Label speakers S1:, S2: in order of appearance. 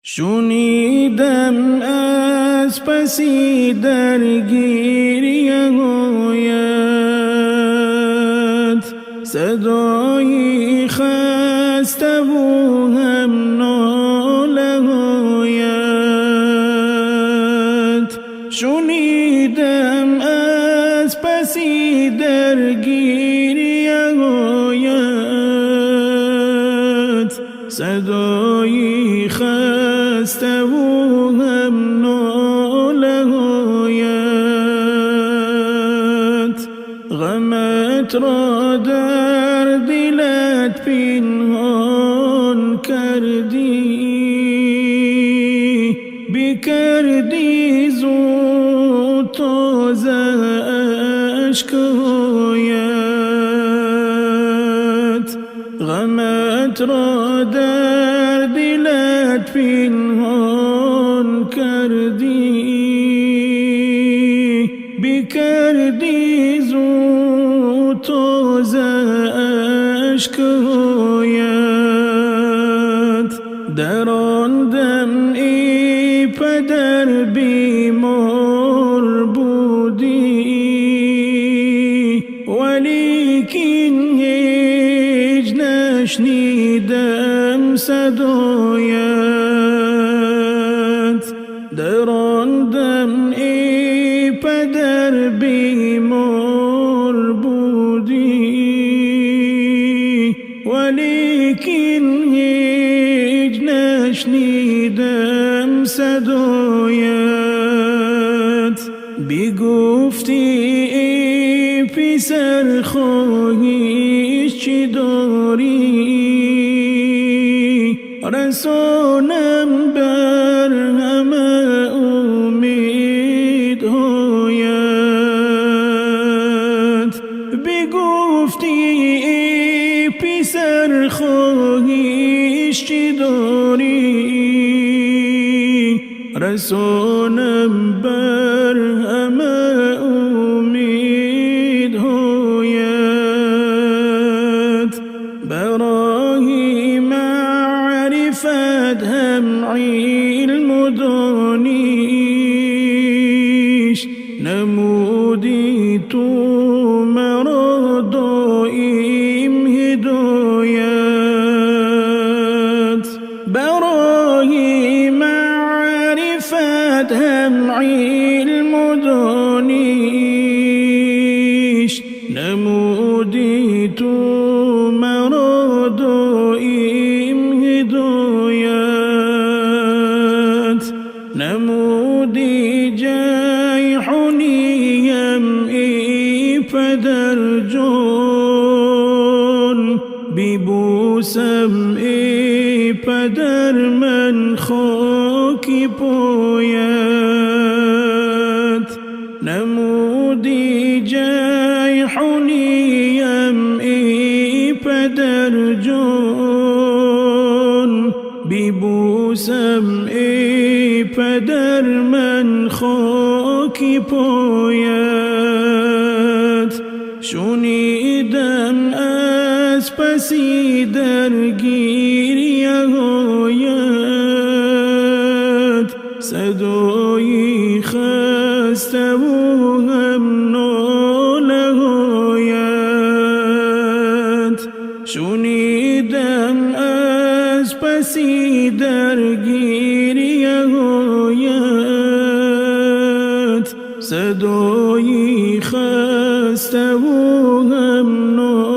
S1: شنیدم از پسی درگیری آید صدای خسته و هم ناله آید. شنیدم از پسی درگیری آید صدای خسته و هم ناله آید. غمت را در دلت پنهان کردی، بکردی زود تازه اشک آید. غمت را در دلت پنهان کردی، بکردی زود تازه اشک آید. در آن دم ای پدر بیمار بودی، ولیکن هیچ نشنیدم صدایت. در آن دم ای پدر بیمار بودی، ولیکن هیچ نشنیدم صدایت. بگفتی ای پسر خواهیش چی داری، رسانم بر همه امیدهایت. بگفتی ای پسر خواهیش چی داری، رسانم بر همه امیدهایت. برای معرفت هم علم و دانش نمودی تو مرا دائم هدایت. برای معرفت هم علم و دانش نمودی تو مرا دائم هدایت. نمودی جیحونیم ای پدر جان، ببوسم ای پدر من خاک پایت. نمودی جیحونیم ای پدر جان، ببوسم ای پدر من خاک پایت. شنیدم از پسی درگیری آید صدای خسته و هم ناله آید. شنیدم از پسی درگیری آید صدای خسته و هم ناله